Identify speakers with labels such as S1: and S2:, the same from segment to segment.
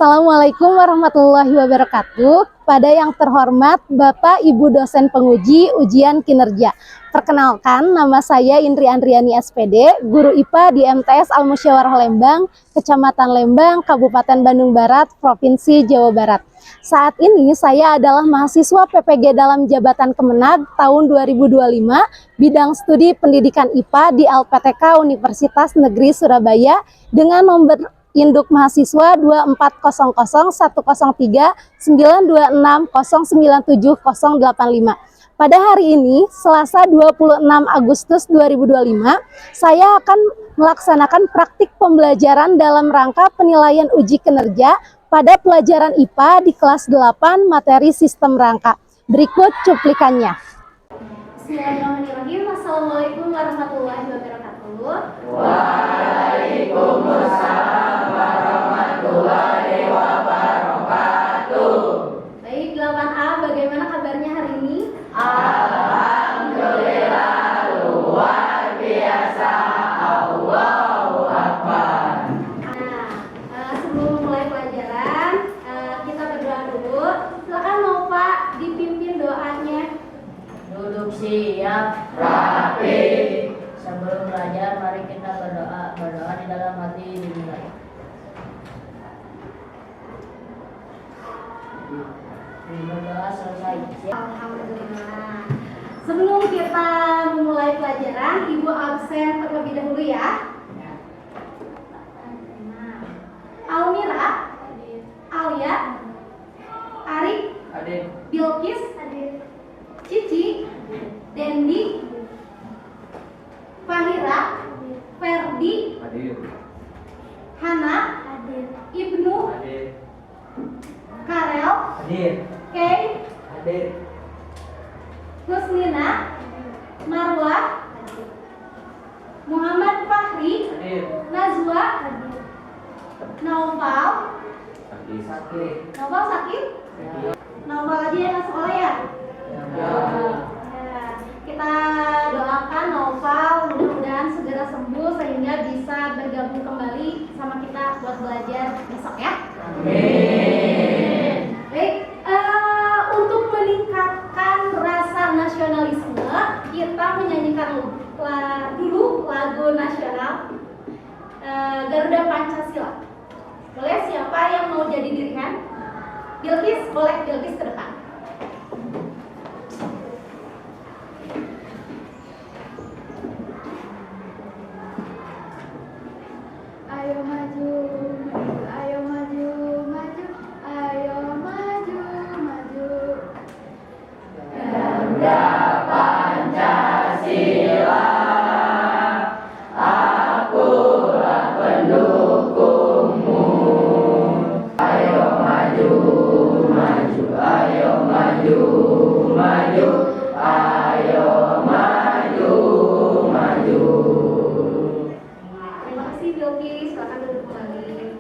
S1: Assalamualaikum warahmatullahi wabarakatuh. Pada yang terhormat Bapak Ibu dosen penguji ujian kinerja. Perkenalkan, nama saya Indri Andriani SPD, guru IPA di MTS Al Musyawarah Lembang, Kecamatan Lembang, Kabupaten Bandung Barat, Provinsi Jawa Barat. Saat ini saya adalah mahasiswa PPG dalam Jabatan Kemenag tahun 2025, bidang studi pendidikan IPA di LPTK Universitas Negeri Surabaya dengan nomor induk mahasiswa 24010392609785. Pada hari ini, Selasa 26 Agustus 2025, saya akan melaksanakan praktik pembelajaran dalam rangka penilaian uji kinerja pada pelajaran IPA di kelas 8 materi sistem rangka. Berikut cuplikannya. Bismillahirrahmanirrahim. Assalamualaikum warahmatullahi wabarakatuh.
S2: Waalaikumsalam warahmatullahi wabarakatuh.
S1: Baik, 8A, bagaimana kabarnya hari ini?
S2: Alhamdulillah, luar biasa. Allahu Akbar.
S1: Sebelum mulai pelajaran, kita berdoa dulu. Silakan Nova dipimpin doanya.
S3: Duduk siap,
S2: Rapi.
S3: sebelum belajar mari kita berdoa. Berdoa di dalam hati dimulai. Berdoa selesai.
S1: Alhamdulillah. Sebelum kita memulai pelajaran, Ibu absen terlebih dahulu ya. Almira, Alia, Arik,
S2: Hadir.
S1: Bilkis, Cici, Dendi, Fahira, Ferdi,
S2: Hadir.
S1: Hana, Ibnu,
S2: Hadir.
S1: Karel,
S2: Hadir.
S1: Kay,
S2: Hadir.
S1: Husnina, Marwa, Muhammad Fahri,
S2: Hadir.
S1: Nazwa, Naufal.
S2: Sakit.
S1: Naufal sakit?
S2: Sakit.
S1: Naufal aja yang nggak sekolah ya?
S2: Ya.
S1: Ya, kita doakan Naufal mudah-mudahan segera sembuh sehingga bisa bergabung kembali sama kita buat belajar besok ya.
S2: Amin.
S1: Baik, untuk meningkatkan rasa nasionalisme, kita menyanyikan dulu lagu nasional Garuda Pancasila. Boleh, siapa yang mau jadi dirihan? Bilkis, boleh Bilkis ke depan. Ayo maju, maju, ayo maju, maju, ayo maju, maju.
S2: Garuda Pancasila, akulah pendukungmu. Ayo maju, maju, ayo maju, maju, ayo maju, maju.
S1: Terima kasih Bilkis, silakan duduk kembali.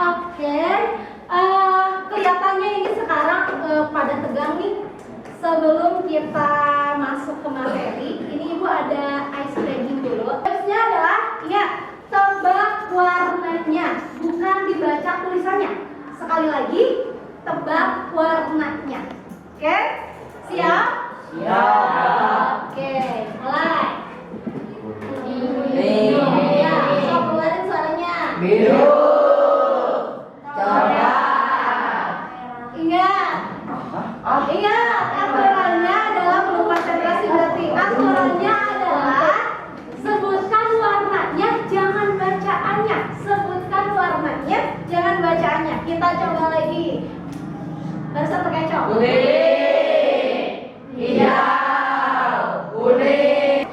S1: Oke, kelihatannya ini sekarang pada tegang nih. Sebelum kita masuk ke materi, ini Ibu ada ice breaking dulu. Tipsnya adalah, ya, tebak warnanya, bukan dibaca tulisannya. Sekali lagi, tebak warnanya. Oke, siap?
S2: Siap.
S1: Oke, mulai.
S2: Kuning.
S1: Ya, sok keluarin suaranya.
S2: Biru. Coklat.
S1: Ingat, ingat, aturannya adalah perlu konsentrasi berarti. Aturannya adalah sebutkan warnanya, jangan bacaannya. Sebutkan warnanya, jangan bacaannya. Kita coba lagi. Barusan terkecoh.
S2: Kuning. Hijau. Kuning.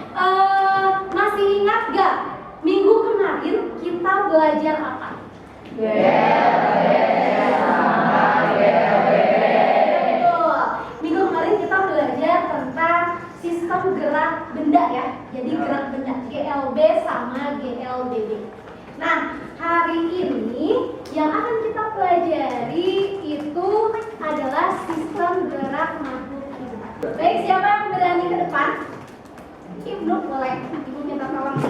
S1: Masih ingat gak? Minggu kemarin kita belajar apa? Betul. Minggu kemarin kita belajar tentang sistem gerak benda ya. Jadi gerak benda GLB sama GLBB. Nah, hari ini yang akan kita pelajari itu adalah sistem gerak makhluk hidup. Baik, siapa yang berani ke depan? Ibnu boleh. Ibu minta tolong.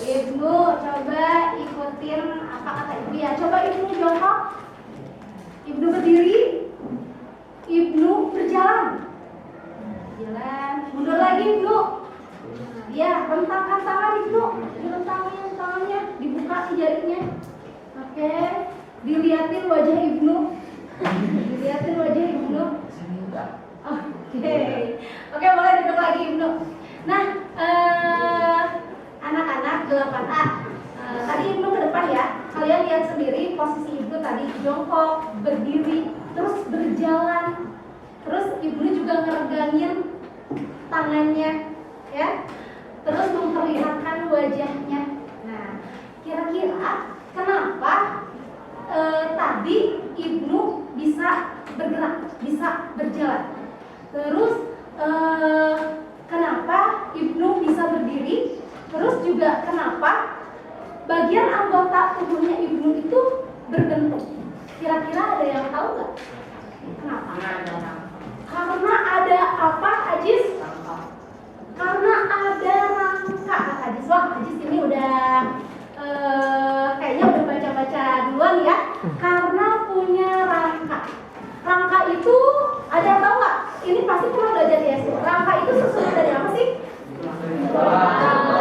S1: Ibnu, coba ikutin apa kata Ibu ya. Coba Ibnu jongkok. Ibnu berdiri. Ibnu berjalan. Jalan. Mundur lagi Ibnu. Ya, rentangkan tangan Ibnu. Direntangin tangannya, dibuka si jarinya. Oke. Dilihatin wajah Ibnu. Dilihatin wajah Ibnu. Oke. Oke, boleh duduk lagi Ibnu. Nah, anak-anak 8A. Tadi Ibnu ke depan ya. Kalian lihat sendiri posisi Ibnu tadi jongkok, berdiri, terus berjalan. Terus Ibnu juga ngeregangin tangannya, ya. Terus memperlihatkan wajahnya. Nah, kira-kira kenapa tadi Ibnu bisa bergerak, bisa berjalan? Terus kenapa Ibnu bisa berdiri? Terus juga kenapa bagian anggota tubuhnya Ibnu itu berbentuk? Kira-kira ada yang tahu nggak? Kenapa? Karena ada apa, Ajis? Karena ada rangka, Ajis. Wah, Ajis ini udah kayaknya udah baca-baca duluan ya. Karena punya rangka. Rangka itu ada yang tahu nggak? Ini pasti pernah belajar di SD. Rangka itu susunan dari apa sih?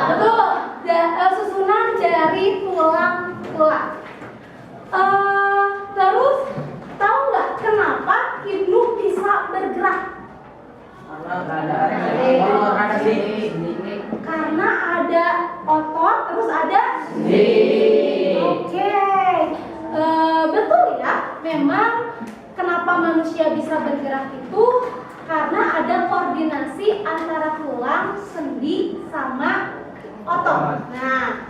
S1: Betul. Susunan dari tulang-tulang. Terus tahu nggak kenapa Ibnu bisa bergerak? Karena ada otot, terus ada Oke. Betul ya. Memang kenapa manusia bisa bergerak itu karena ada koordinasi antara tulang, sendi, sama otot. Nah,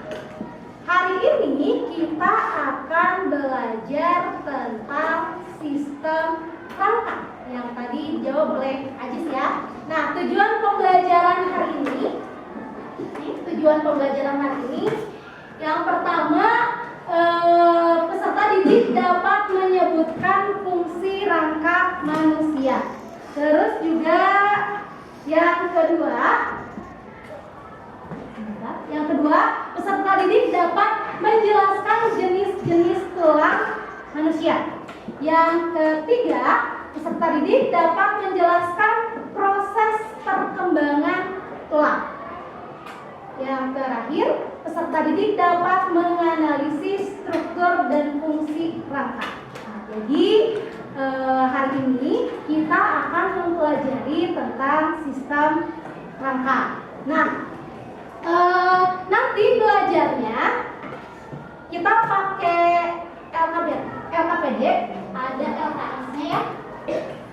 S1: hari ini kita akan belajar tentang sistem rangka yang tadi dijawab oleh Ajis ya. Nah, tujuan pembelajaran hari ini yang pertama, peserta didik dapat menyebutkan fungsi rangka manusia. Terus juga yang kedua, peserta didik dapat menjelaskan jenis-jenis tulang manusia. Yang ketiga, peserta didik dapat menjelaskan proses perkembangan tulang. Yang terakhir, peserta didik dapat menganalisis struktur dan fungsi rangka. Nah, jadi hari ini kita akan mempelajari tentang sistem rangka. Nah, nanti belajarnya kita pakai LKPD, ada LKS-nya ya.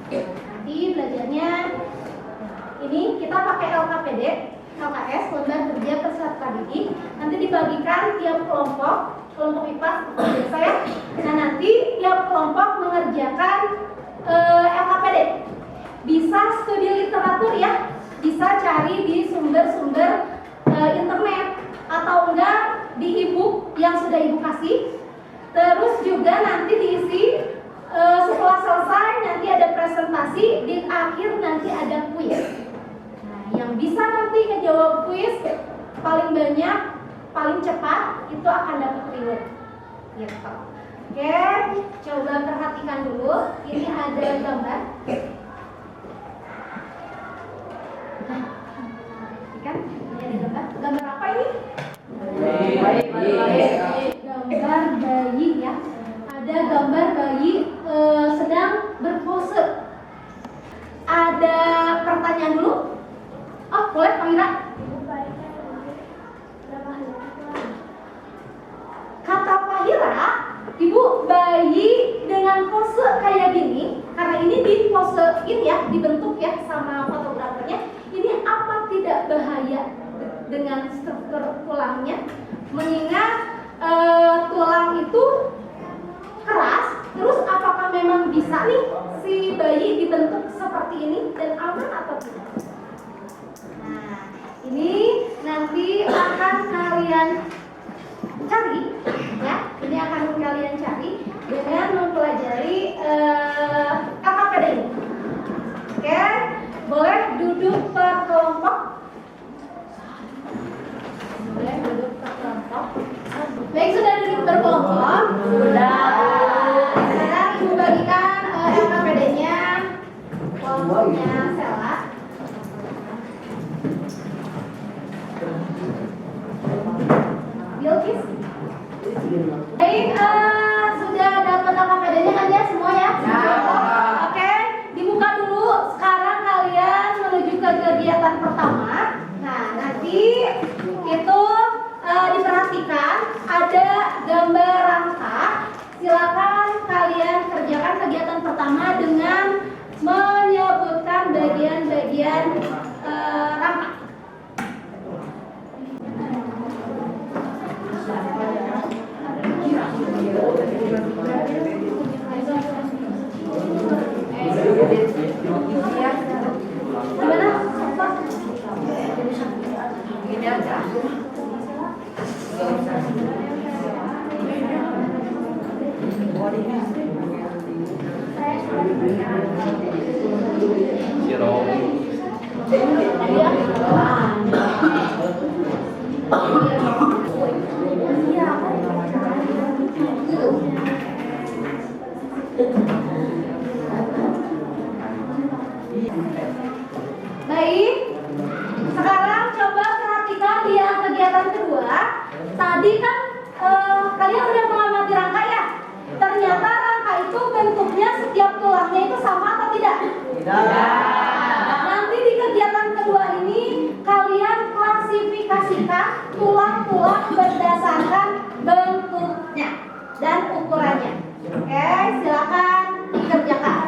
S1: Nanti belajarnya ini kita pakai LKS, lembar kerja peserta didik. Nanti dibagikan tiap kelompok IPA seperti biasa ya. Nah, nanti tiap kelompok mengerjakan LKPD. Bisa studi literatur ya, bisa cari di sumber-sumber internet atau enggak di e-book yang sudah Ibu kasih. Terus juga nanti diisi setelah selesai nanti ada presentasi, di akhir nanti ada kuis. Nah, yang bisa nanti ngejawab kuis paling banyak, paling cepat itu akan dapat reward. Gitu. Oke, coba perhatikan dulu. Ini ada gambar. Nah, kan ini ada gambar. Gambar apa ini? Gambar bayi ya. Ada gambar bayi sedang berpose. Ada pertanyaan dulu. Oh, boleh Pak Ira? Kata Pak Ira, Ibu, bayi dengan pose kayak gini, karena ini diposein ya, dibentuk ya sama fotografernya. Ini apa tidak bahaya dengan struktur tulangnya? Mengingat tulang itu keras, terus apakah memang bisa nih si bayi dibentuk seperti ini dan aman atau tidak? Nah, ini nanti akan kalian cari ya, ini akan kalian cari dengan mempelajari LKPD ini. Oke, boleh duduk per kelompok. Boleh duduk per kelompok. kelompok?
S3: Sudah.
S1: Sekarang Ibu bagikan LKPD-nya. Kelompoknya Sela. Bilkis. Baik, sudah dapat LKPD-nya kan ya semua ya? Oke, dibuka dulu. Sekarang kalian menuju ke kegiatan pertama. Nah, nanti itu diperhatikan ada gambar rangka. Silakan kalian kerjakan kegiatan pertama dengan menyebutkan bagian-bagian rangka. Gimana?
S3: Gini aja.
S1: Baik, sekarang coba perhatikan di yang kegiatan kedua. Tadi kan kalian udah mengamati rangka ya? Ternyata rangka itu bentuknya setiap tulangnya itu sama atau tidak? Nanti di kegiatan kedua ini kalian klasifikasikan tulang-tulang berdasarkan bentuknya dan ukurannya. Oke, silakan dikerjakan.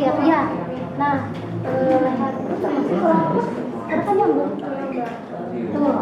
S1: Lihat ya. Nah, leher itu termasuk tulang apa? Ada kan nyambung. Tuh.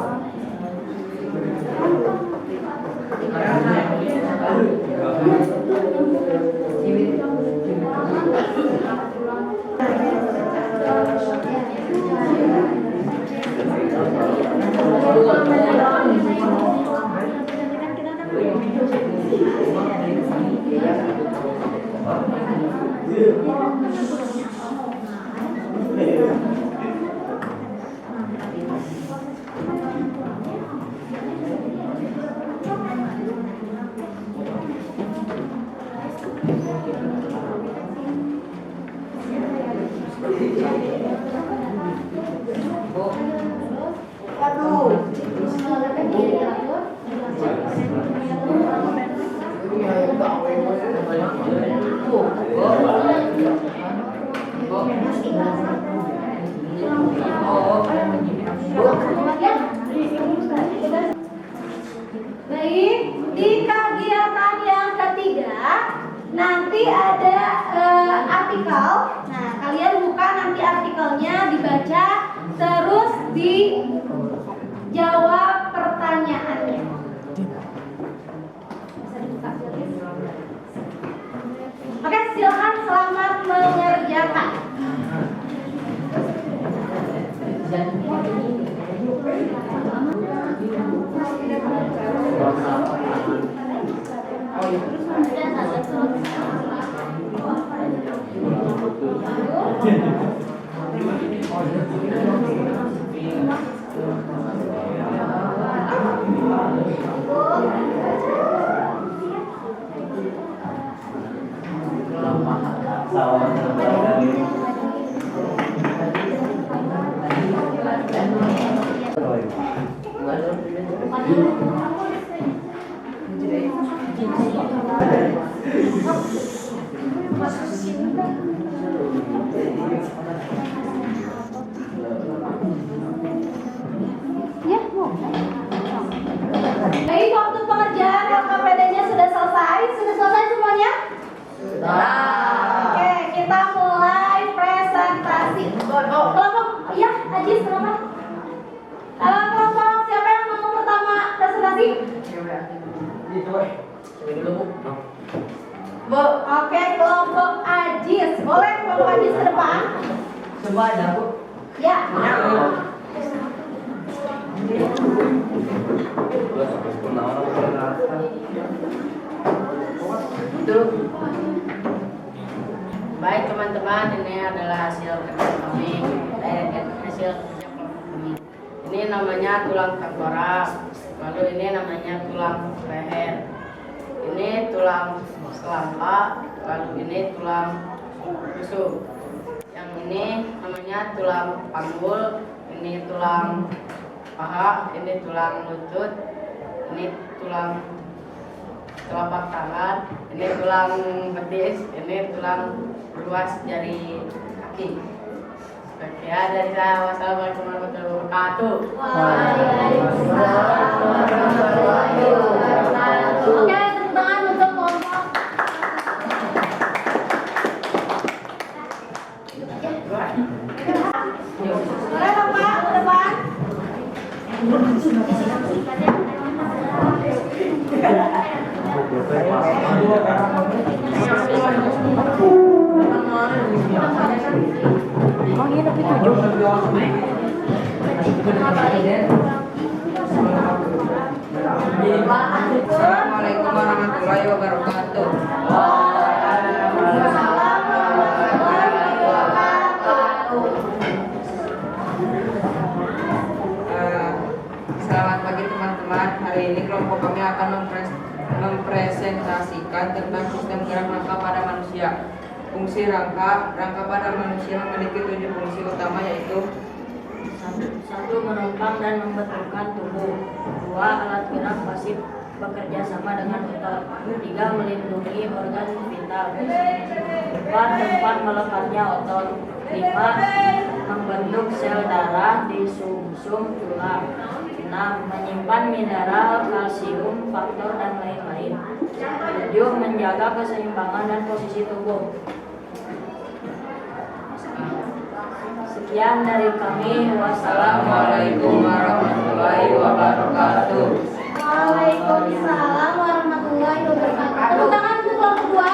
S1: Baik, di kegiatan yang ketiga nanti ada artikel. Nah, kalian buka nanti artikelnya, dibaca, terus dijawab pertanyaannya. Bisa dibuka, oke, silakan, selamat mengerjakan. Ya, mau. Baik, waktu pengerjaan LKPD-nya sudah selesai. Sudah selesai semuanya? Oke, kita mulai presentasi. Kelompok, ya, Ajis, kenapa? Kelompok siapa yang mau pertama presentasi? Bu, oke, kelompok Ajis. Boleh kelompok Ajis ke depan?
S3: Semua ada, Bu.
S1: Ya.
S3: teman-teman, ini adalah hasil kerja kami, hasil kerja kelompok kami. Ini namanya tulang tengkorak, lalu ini namanya tulang leher, ini tulang selangka, lalu ini tulang rusuk. Yang ini namanya tulang panggul, ini tulang paha, ini tulang lutut, ini tulang telapak tangan, ini tulang betis, ini tulang ruas jari kaki. Sekian dari saya. Wassalamualaikum warahmatullahi wabarakatuh.
S2: Waalaikumsalam warahmatullahi wabarakatuh.
S1: Oke, tepuk tangan untuk kelompok. Boleh dong Pak, ke depan.
S4: Assalamualaikum warahmatullahi wabarakatuh. Selamat pagi teman-teman. Hari ini kelompok kami akan mempresentasikan tentang sistem gerak rangka pada manusia. Fungsi rangka pada manusia memiliki 7 fungsi utama, yaitu
S3: 1. Menopang dan membetulkan tubuh. 2. Alat gerak pasif bekerja sama dengan otot. 3. Melindungi organ vital. 4. Tempat melekatnya otot. 5. Membentuk sel darah di sumsum tulang. 6. Menyimpan mineral, kalsium, faktor, dan lain-lain. 7. Menjaga keseimbangan dan posisi tubuh. Sekian dari kami.
S4: Wassalamualaikum warahmatullahi wabarakatuh.
S1: Waalaikumsalam warahmatullahi wabarakatuh. Tepuk tangan untuk kelompok 2.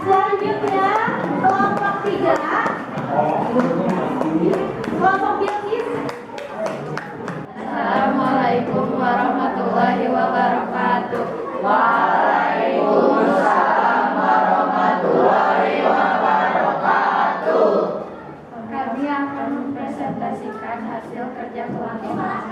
S1: Selanjutnya kelompok 3. Kelompok Bilkis.
S2: Assalamualaikum warahmatullahi wabarakatuh.
S3: Waalaikumsalam warahmatullahi wabarakatuh.
S2: Kami akan mempresentasikan hasil kerja kelompok kami.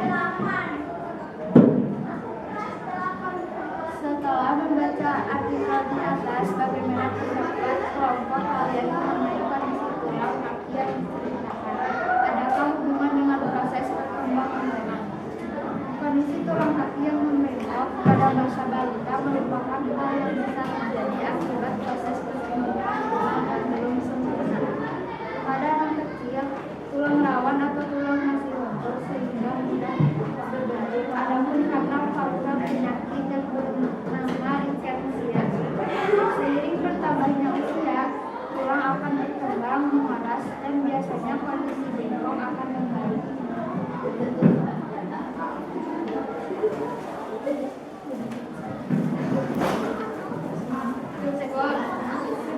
S2: Setelah membaca artikel di atas, bagaimana pendapat kelompok kalian mengenai kondisi tulang kaki yang diceritakan? Adakah hubungan dengan proses perkembangan anak? Kondisi tulang kaki yang membengkok pada masa balita merupakan hal yang bisa terjadi akibat proses perkembangan tulang yang belum sempurna. Pada anak kecil, tulang rawan atau tulang masih luntur sehingga mudah berbentuk. Adapun karena faktor penyakit yang bernama rickettsia, seiring bertambahnya usia, tulang akan berkembang mengeras dan biasanya kondisi bengkok akan membaik.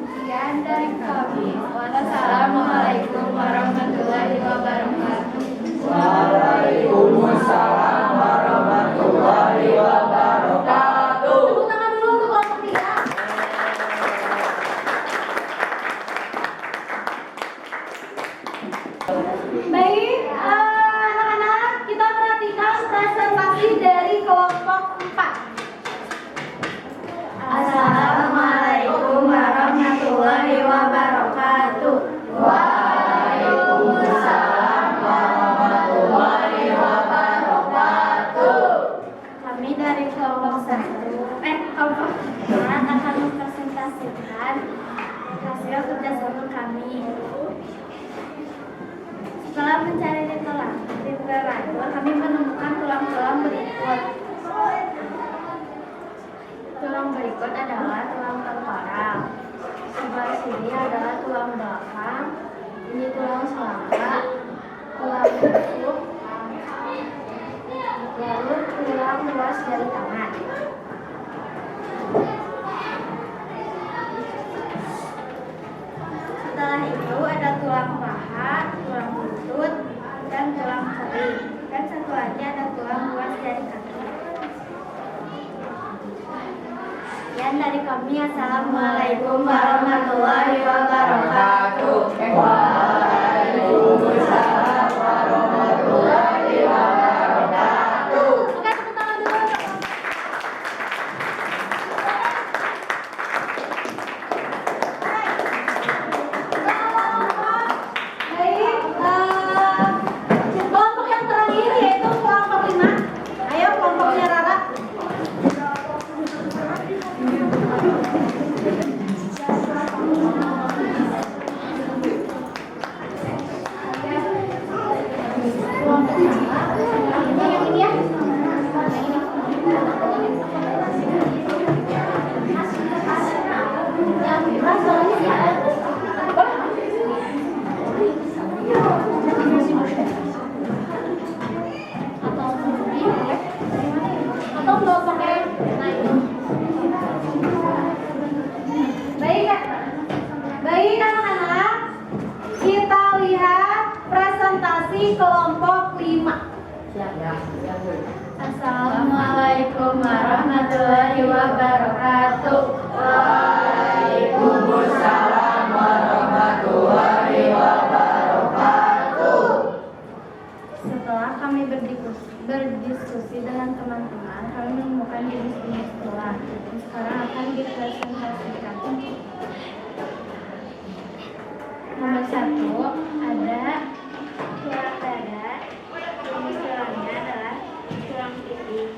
S2: Sekian dari kami. Wassalamualaikum warahmatullahi wabarakatuh.
S4: Waalaikumsalam warahmatullahi wabarakatuh.
S1: Tepuk tangan dulu untuk kelompok 3. Baik, anak-anak, kita perhatikan presentasi dari kelompok 4.
S2: Assalamualaikum warahmatullahi wabarakatuh. Waalaikumsalam warahmatullahi wabarakatuh.
S1: Kami dari kelompok 1, kelompok 4 akan mempresentasikan hasil kerjasama kami. Setelah mencari literatur, kami menemukan tulang-tulang berikut. Tulang berikut adalah tulang tengkorak. Sebelah sini adalah tulang belakang. Ini tulang selangka, tulang rusuk, lalu tulang ruas jari tangan. Setelah itu ada tulang paha, tulang lutut, dan tulang kering. Dan satu lagi ada tulang
S2: Sekian dari kami. Assalamualaikum warahmatullahi wabarakatuh.
S5: Waalaikumsalam warahmatullahi wabarakatuh.
S1: Oke, tepuk tangan dulu. Baik, kelompok yang terakhir yaitu kelompok 5. Ayo kelompoknya Rara. Yang ini ya. Atau nggak pakai baik Kak. Baik anak-anak, kita lihat presentasi kelompok 5. Assalamualaikum warahmatullahi wabarakatuh.
S5: Waalaikumsalam warahmatullahi wabarakatuh.
S2: Setelah kami berdiskusi dengan teman-teman, kami menemukan jenis-jenis tulang. Sekarang akan dipresentasikan. Nomor 1 ada tulang dada. Jenis tulangnya adalah tulang pipi.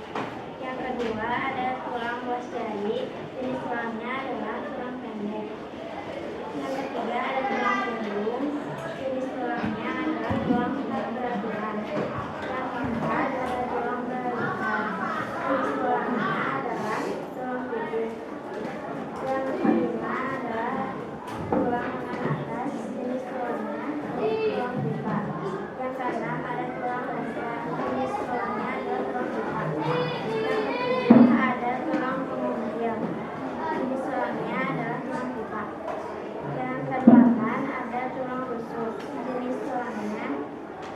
S2: Yang kedua ada tulang ruas jari. Jenis tulangnya adalah tulang pendek. Yang ketiga ada tulang punggung. Jenis tulangnya adalah tulang beraturan. Yang keempat ada tulang belakang. Jenis tulangnya adalah tulang pipis. Yang kelima adalah tulang lengan atas. Jenis tulangnya tulang pipa. Yang keenam ada tulang dasar. Jenis tulangnya adalah tulang pipa. Yang ketujuh ada tulang penguntil. Jenis tulangnya adalah tulang pipa. Yang kedelapan ada tulang rusuk. Jenis tulangnya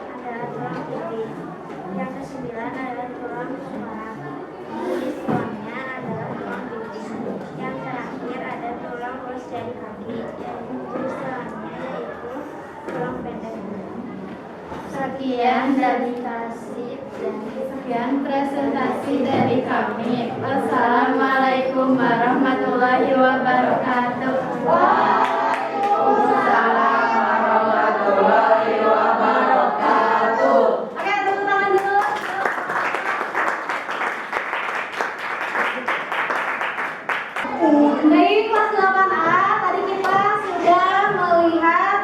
S2: adalah tulang pipi. Yang kesembilan adalah tulang suara. Jenis tulangnya adalah tulang pipi. Yang terakhir ada tulang ruas jari kaki. Jenis tulangnya yaitu tulang pendek. Sekian presentasi dari kami. Wassalamualaikum warahmatullahi wabarakatuh.
S5: Waalaikumsalam warahmatullahi wabarakatuh.
S1: Oke, tepuk tangan dulu. Baik, kelas 8A, tadi kita sudah melihat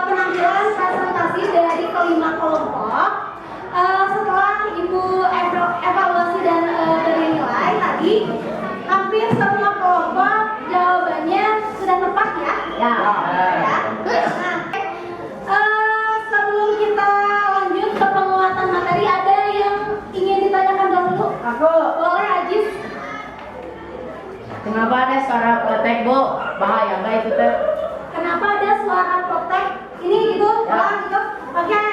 S1: penampilan presentasi dari kelima kelompok. Setelah Ibu evaluasi dan beri nilai tadi, hampir semua kelompok jawabannya sudah tepat ya? Ya. Nah, sebelum kita lanjut ke penguatan materi, ada yang ingin ditanyakan dahulu?
S3: Aku,
S1: Boleh, Ajis?
S3: kenapa ada suara kletek, Bu? Bahaya nggak itu teh?
S1: Kenapa ada suara protek? Ini gitu,
S3: Ya.
S1: gitu. Oke.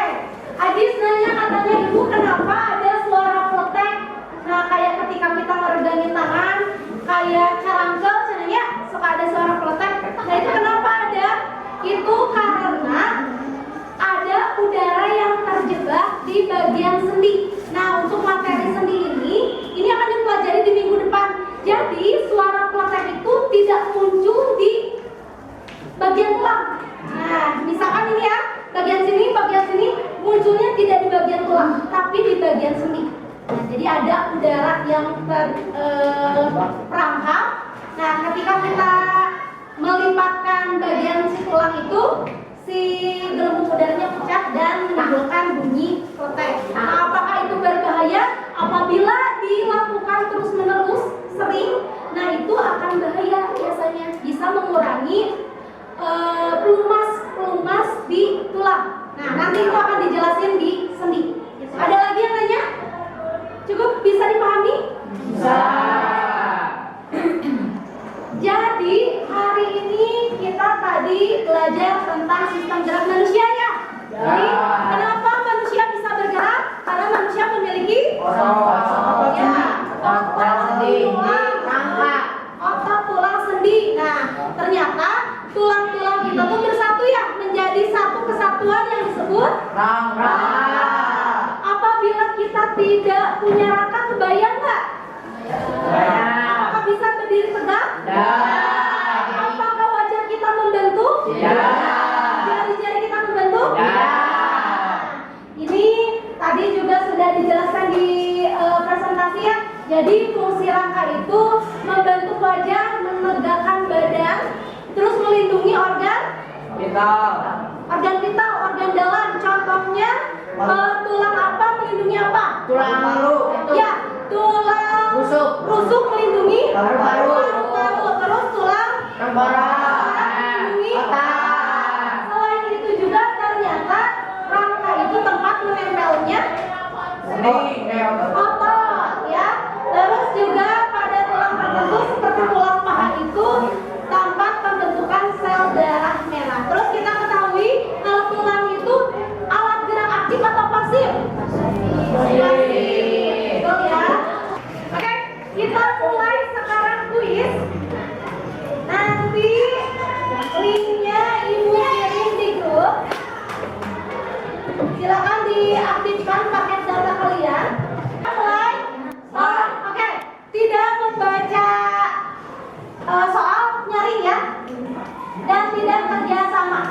S1: Ajis nanya katanya ibu kenapa ada suara protek? Nah kayak ketika kita meregangin tangan, kayak carangkel, caranya suka ada suara protek. Nah itu kenapa ada? Itu karena ada udara yang terjebak di bagian sendi. Nah untuk materi sendi ini akan dipelajari di minggu depan. Jadi suara protek itu tidak muncul di bagian tulang. Nah, misalkan ini ya, bagian sini munculnya tidak di bagian tulang, tapi di bagian sendi. Nah, jadi ada udara yang terperangkap. Nah, ketika kita melipatkan bagian si tulang itu, si gelembung udaranya pecah dan menimbulkan bunyi protek. Nah, apakah itu berbahaya? Apabila dilakukan terus-menerus sering, nah itu akan bahaya biasanya, bisa mengurangi pelumas di tulang. Nah, nanti itu akan dijelasin di sendi. Ada lagi yang nanya? Cukup bisa dipahami?
S5: Bisa.
S1: Jadi hari ini kita tadi belajar tentang sistem gerak manusia ya. Jadi kenapa manusia bisa bergerak? Karena manusia memiliki
S5: Otot.
S1: ya, otot, tulang,
S3: Rangka.
S1: Ternyata tulang-tulang kita tuh bersatu ya, menjadi satu kesatuan yang disebut
S3: Rangka.
S1: Apabila kita tidak punya rangka, kebayang nggak? Apakah bisa berdiri tegak? Apakah wajah kita membentuk? Jari-jari kita membentuk? Ini tadi juga sudah dijelaskan di presentasi ya. Jadi fungsi rangka itu membentuk wajah, menegakkan badan, terus melindungi organ vital, organ dalam. Contohnya tulang apa melindungi apa?
S3: Tulang paru.
S1: Ya, tulang rusuk melindungi
S3: Paru-paru.
S1: Terus tulang melindungi otak. Selain itu juga ternyata rangka itu tempat menempelnya otot ya. Terus juga pada tulang tertentu seperti tulang paha itu tempat pembentukan sel darah merah. Terus kita ketahui kalau tulang itu alat gerak aktif atau pasif? Betul ya. Oke, kita mulai sekarang kuis. Nanti linknya ibu kirim di grup. Silakan diaktifkan paket data kalian. Mulai. Oke, tidak membaca soal nyaring ya, dan tidak kerja sama.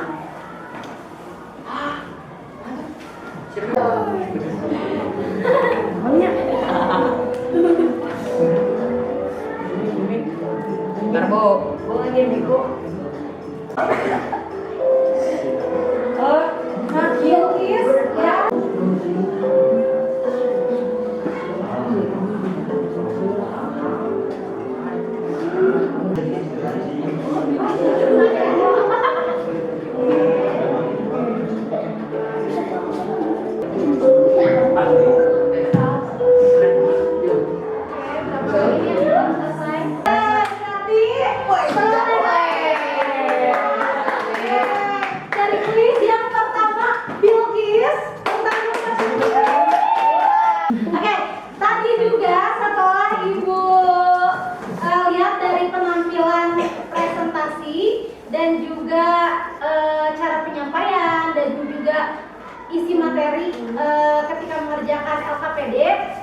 S4: Tarbo.
S1: Bilkis ya. Dari kuis yang pertama, Bilkis tentang Oke, tadi juga setelah Ibu lihat dari penampilan presentasi dan juga cara penyampaian dan juga isi materi ketika mengerjakan LKPD.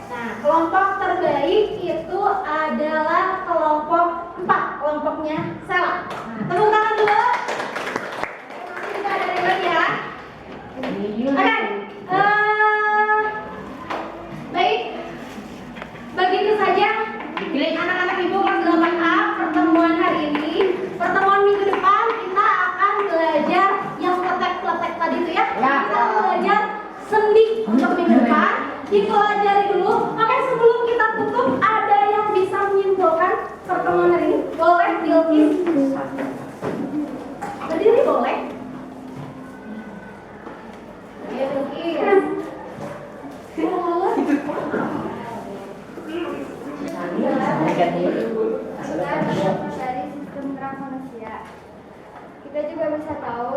S1: Nah, kelompok terbaik itu adalah kelompok 4, kelompoknya Sela. Nah, tepuk tangan dulu. Nanti kita ada lagi ya. Oke, baik. Begitu saja anak-anak ibu kelas 8A pertemuan hari ini. Pertemuan minggu depan kita akan belajar yang kletek-kletek tadi itu ya. Kita belajar sendi untuk minggu depan. Dipelajari dulu. Oke, sebelum kita tutup, ada yang bisa menyimpulkan pertemuan hari ini? Boleh, Bilkis? Berdiri boleh? Ya, Bilkis.
S2: Dari sistem gerak manusia, kita juga bisa tahu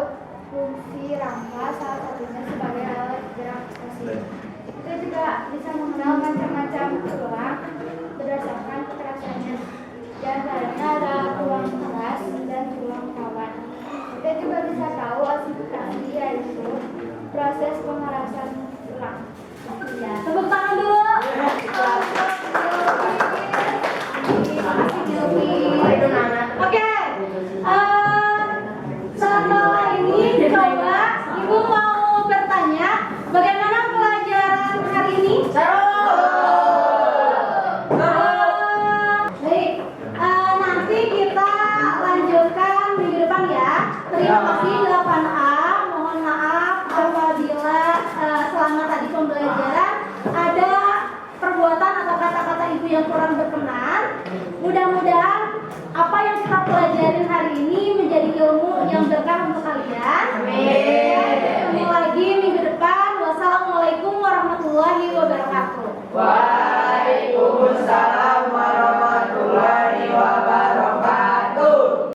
S2: fungsi rangka, salah satunya sebagai alat gerak mesin. Kita juga bisa mengenal macam-macam tulang berdasarkan kekerasannya. Di antaranya ada tulang keras dan tulang kawan. Kita juga bisa tahu ossifikasi, yaitu proses pemerasan tulang.
S1: Ya, tepuk tangan dulu. Oke, setelah ini coba Ibu mau bertanya, bagaimana pelajaran hari ini? Baik, nanti kita lanjutkan minggu depan ya. Terima kasih 8A. Mohon maaf apabila selama tadi pembelajaran ada perbuatan atau kata-kata ibu yang kurang berkenan. Mudah-mudahan apa yang kita pelajarin hari ini menjadi ilmu yang berkah untuk kalian. Amin. Ketemu lagi minggu depan. Wassalamualaikum warahmatullahi wabarakatuh.
S5: Waalaikumsalam.